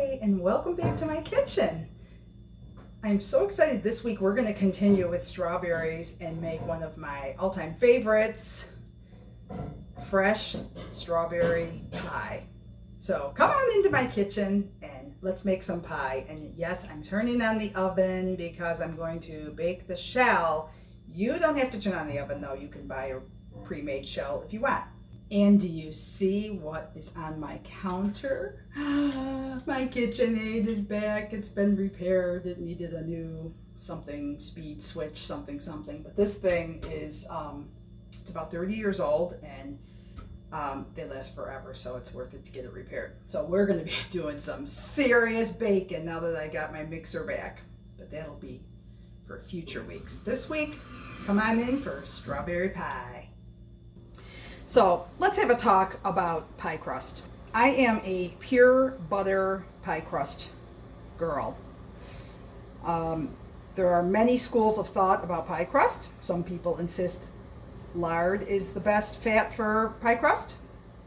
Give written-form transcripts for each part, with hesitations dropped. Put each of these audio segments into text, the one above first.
Hi, and welcome back to my kitchen. I'm so excited. This week we're going to continue with strawberries and make one of my all-time favorites, fresh strawberry pie. So come on into my kitchen and let's make some pie. And yes, I'm turning on the oven because I'm going to bake the shell. You don't have to turn on the oven though. You can buy a pre-made shell if you want. And do you see what is on my counter? My KitchenAid is back. It's been repaired. It needed a new something, speed switch, something. But this thing is, it's about 30 years old and they last forever, so it's worth it to get it repaired. So we're gonna be doing some serious baking now that I got my mixer back. But that'll be for future weeks. This week, come on in for strawberry pie. So let's have a talk about pie crust. I am a pure butter pie crust girl. There are many schools of thought about pie crust. Some people insist lard is the best fat for pie crust.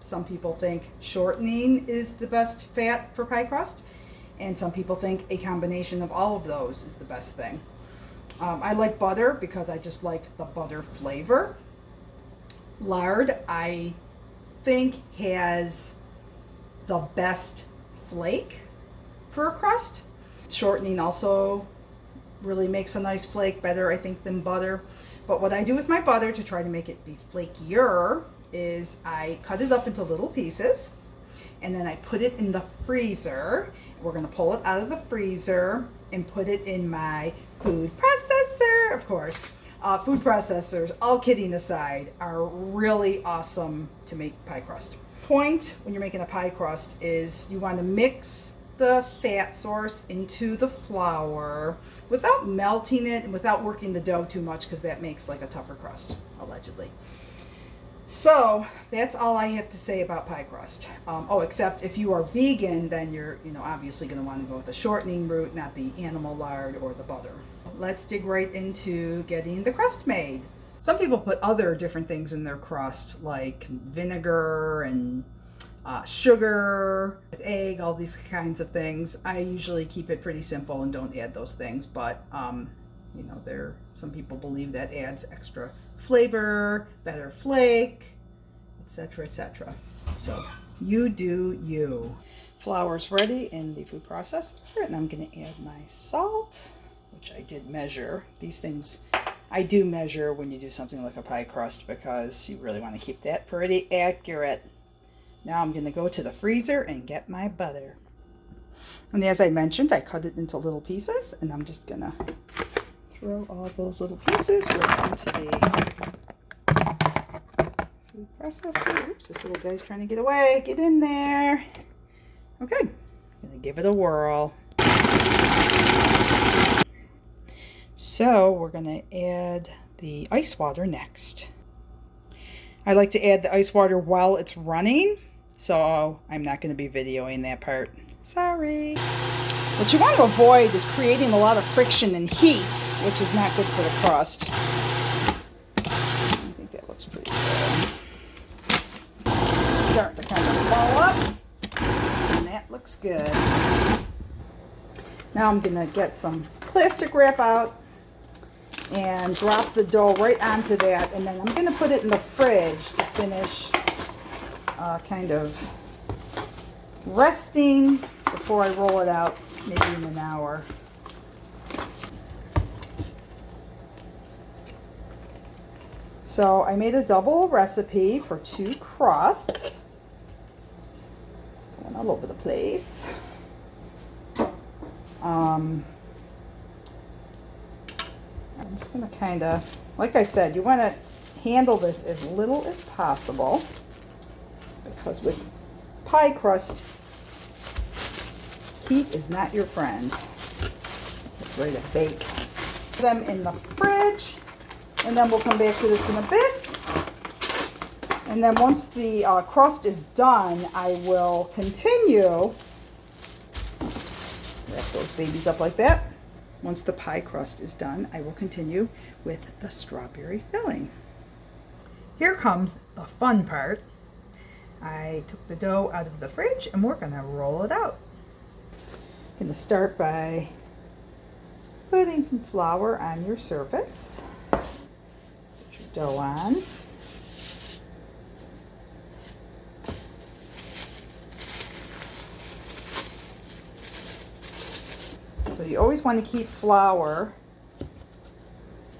Some people think shortening is the best fat for pie crust. And some people think a combination of all of those is the best thing. I like butter because I just like the butter flavor. Lard, I think, has the best flake for a crust. Shortening also really makes a nice flake, better, I think, than butter. But what I do with my butter to try to make it be flakier is I cut it up into little pieces and then I put it in the freezer. We're going to pull it out of the freezer and put it in my food processor, of course. Food processors, all kidding aside, are really awesome to make pie crust. Point when you're making a pie crust is you want to mix the fat source into the flour without melting it and without working the dough too much, because that makes like a tougher crust, allegedly. So that's all I have to say about pie crust. Except if you are vegan, then you're obviously going to want to go with the shortening route, not the animal lard or the butter. Let's dig right into getting the crust made. Some people put other different things in their crust, like vinegar and sugar, egg, all these kinds of things. I usually keep it pretty simple and don't add those things, but some people believe that adds extra flavor, better flake, etc., etc. So you do you. Flour's ready in the food processor, and I'm going to add my salt, which I did measure. These things I do measure when you do something like a pie crust because you really want to keep that pretty accurate. Now I'm going to go to the freezer and get my butter. And as I mentioned, I cut it into little pieces, and I'm just going to throw all those little pieces right into the food processor. Oops, this little guy's trying to get away. Get in there. Okay, I'm going to give it a whirl. So we're going to add the ice water next. I like to add the ice water while it's running, so I'm not going to be videoing that part. Sorry. What you want to avoid is creating a lot of friction and heat, which is not good for the crust. I think that looks pretty good. It's starting to kind of ball up, and that looks good. Now I'm going to get some plastic wrap out and drop the dough right onto that, and then I'm going to put it in the fridge to finish kind of resting before I roll it out, maybe in an hour. So I made a double recipe for 2 crusts. It's going all over the place. I'm just going to kind of, like I said, you want to handle this as little as possible, because with pie crust, heat is not your friend. It's ready to bake. Put them in the fridge, and then we'll come back to this in a bit. And then once the crust is done, I will continue. Wrap those babies up like that. Once the pie crust is done, I will continue with the strawberry filling. Here comes the fun part. I took the dough out of the fridge and we're gonna roll it out. going to start by putting some flour on your surface. Put your dough on. So you always want to keep flour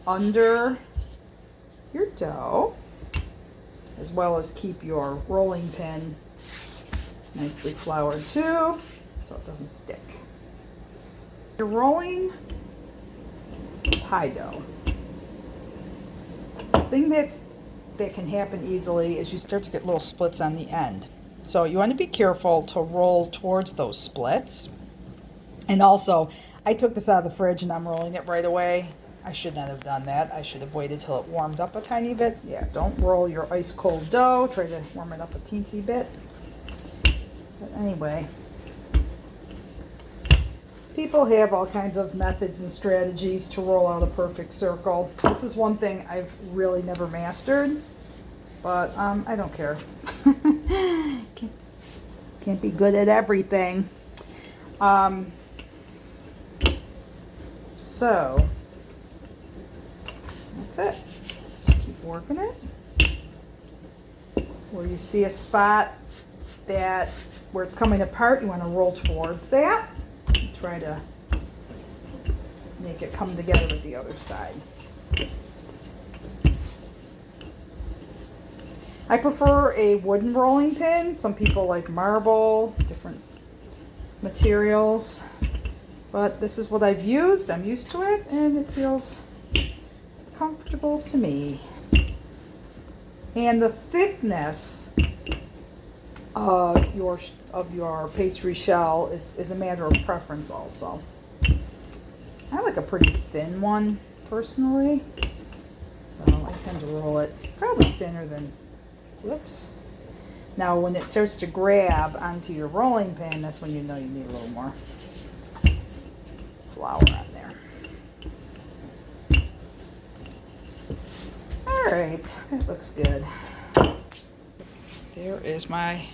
under your dough, as well as keep your rolling pin nicely floured too, so it doesn't stick. You're rolling pie dough. The thing that can happen easily is you start to get little splits on the end. So you want to be careful to roll towards those splits. And also, I took this out of the fridge and I'm rolling it right away. I should not have done that. I should have waited till it warmed up a tiny bit. Yeah, don't roll your ice cold dough. Try to warm it up a teensy bit. But anyway, people have all kinds of methods and strategies to roll out a perfect circle. This is one thing I've really never mastered, but I don't care. Can't be good at everything. So that's it. Just keep working it. Where you see a spot where it's coming apart, you want to roll towards that. Try to make it come together with the other side. I prefer a wooden rolling pin. Some people like marble, different materials. But this is what I've used. I'm used to it, and it feels comfortable to me. And the thickness of your pastry shell is a matter of preference also. I like a pretty thin one personally, so I tend to roll it probably thinner than, whoops. Now when it starts to grab onto your rolling pin, that's when you know you need a little more flour on there. All right, that looks good. There is my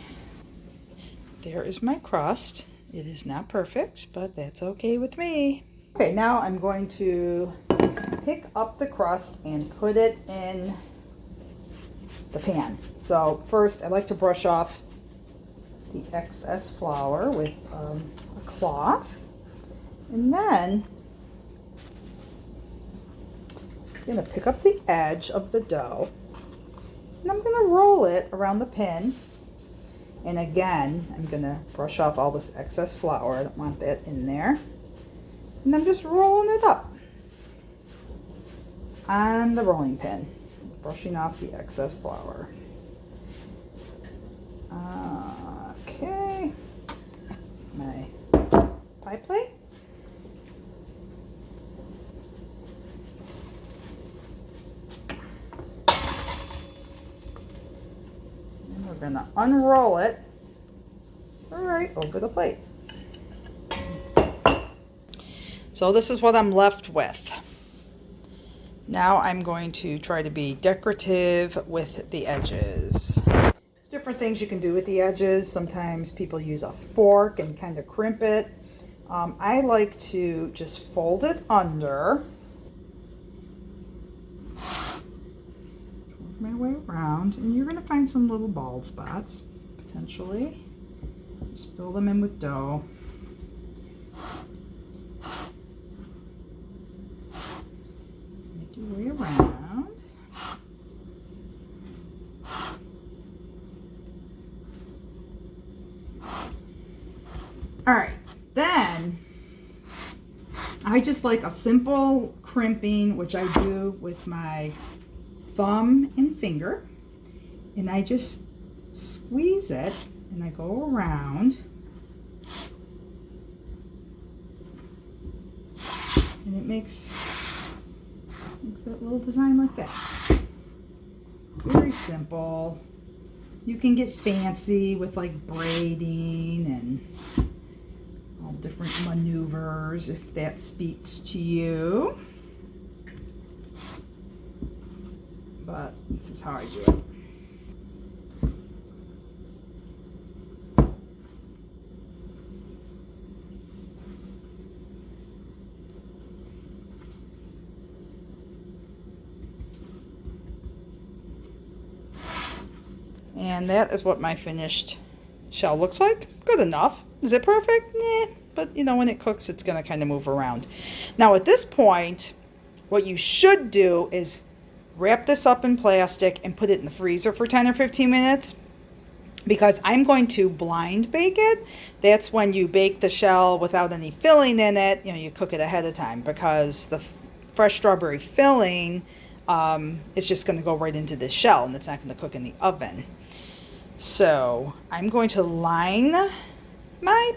crust. It is not perfect, but that's okay with me. Okay, now I'm going to pick up the crust and put it in the pan. So first, I like to brush off the excess flour with a cloth. And then I'm going to pick up the edge of the dough and I'm going to roll it around the pin. And again, I'm going to brush off all this excess flour. I don't want that in there. And I'm just rolling it up on the rolling pin, brushing off the excess flour. Okay, my pie plate. We're going to unroll it right over the plate. So this is what I'm left with. Now I'm going to try to be decorative with the edges. There's different things you can do with the edges. Sometimes people use a fork and kind of crimp it. I like to just fold it under. My way around, and you're going to find some little bald spots potentially. Just fill them in with dough. Make your way around. All right, then I just like a simple crimping, which I do with my thumb and finger, and I just squeeze it and I go around, and it makes that little design like that. Very simple. You can get fancy with like braiding and all different maneuvers if that speaks to you. But this is how I do it. And that is what my finished shell looks like. Good enough. Is it perfect? Nah. But, you know, when it cooks, it's going to kind of move around. Now, at this point, what you should do is wrap this up in plastic and put it in the freezer for 10 or 15 minutes. Because I'm going to blind bake it. That's when you bake the shell without any filling in it. You know, you cook it ahead of time because the fresh strawberry filling is just going to go right into the shell and it's not going to cook in the oven. So I'm going to line my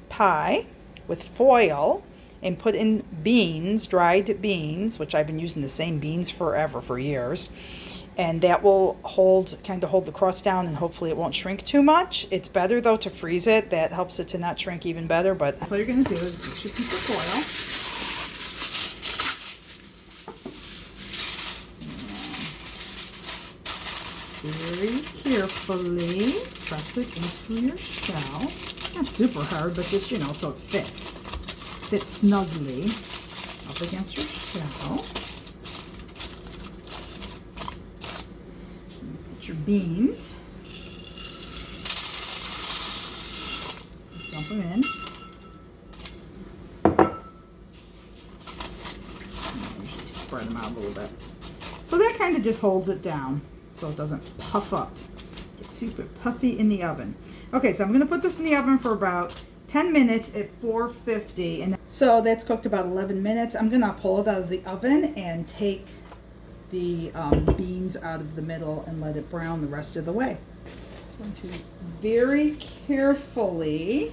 pie with foil and put in beans, dried beans, which I've been using the same beans forever, for years. And that will kind of hold the crust down, and hopefully it won't shrink too much. It's better though to freeze it. That helps it to not shrink even better. But that's all you're going to do is use your piece of foil. Very carefully press it into your shell. Not super hard, but just, you know, so it fits. Fits snugly up against your shell. Put your beans. Dump them in. I usually spread them out a little bit. So that kind of just holds it down so it doesn't puff up. Get super puffy in the oven. Okay, so I'm going to put this in the oven for about 10 minutes at 450. And so that's cooked about 11 minutes. I'm going to pull it out of the oven and take the beans out of the middle and let it brown the rest of the way. I'm going to very carefully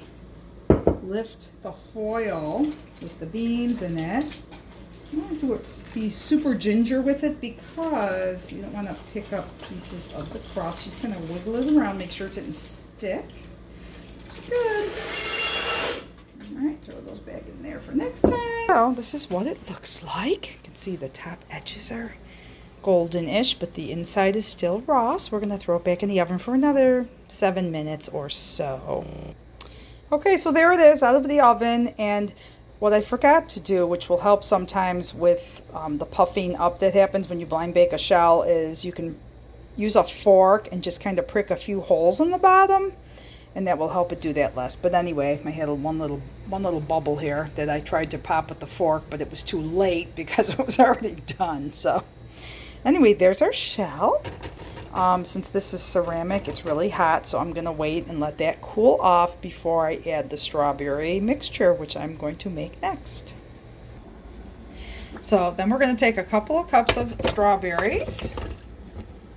lift the foil with the beans in it. I want to be super ginger with it because you don't want to pick up pieces of the crust. Just kind of wiggle it around, make sure it didn't stick. Looks good. All right, throw those back in there for next time. Well, this is what it looks like. You can see the top edges are golden-ish, but the inside is still raw. So we're going to throw it back in the oven for another 7 minutes or so. Okay, so there it is out of the oven. And what I forgot to do, which will help sometimes with the puffing up that happens when you blind bake a shell, is you can use a fork and just kind of prick a few holes in the bottom, and that will help it do that less. But anyway, I had one little bubble here that I tried to pop with the fork, but it was too late because it was already done. So anyway, there's our shell. Since this is ceramic, it's really hot, so I'm going to wait and let that cool off before I add the strawberry mixture, which I'm going to make next. So then we're going to take a couple of cups of strawberries,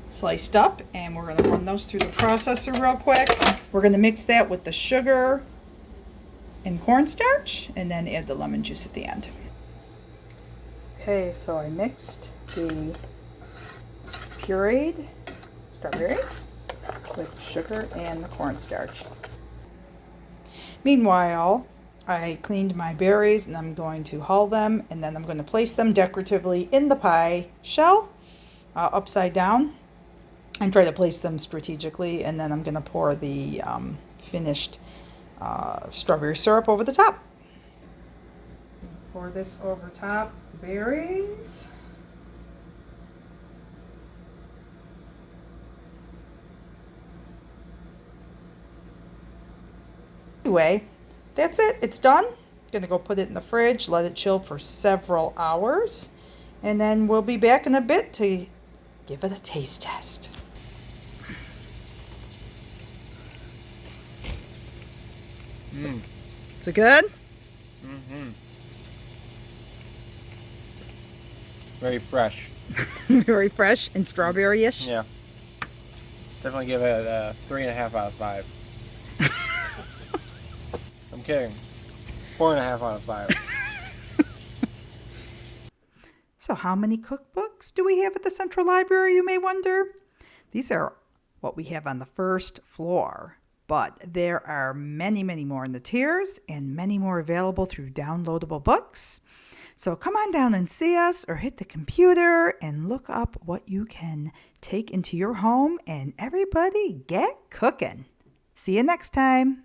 sliced up, and we're going to run those through the processor real quick. We're going to mix that with the sugar and cornstarch, and then add the lemon juice at the end. Okay, so I mixed the pureed strawberries with sugar and the cornstarch. Meanwhile, I cleaned my berries and I'm going to hull them, and then I'm going to place them decoratively in the pie shell upside down and try to place them strategically, and then I'm going to pour the finished strawberry syrup over the top. Pour this over top the berries. Anyway, that's it. It's done. Gonna go put it in the fridge, let it chill for several hours, and then we'll be back in a bit to give it a taste test. Is it good? Mm-hmm. Very fresh. Very fresh and strawberry-ish? Yeah. Definitely give it a 3.5 out of 5. I'm kidding. 4.5 out of 5. So how many cookbooks do we have at the Central Library, you may wonder? These are what we have on the first floor, but there are many, many more in the tiers and many more available through downloadable books. So come on down and see us, or hit the computer and look up what you can take into your home, and everybody get cooking. See you next time.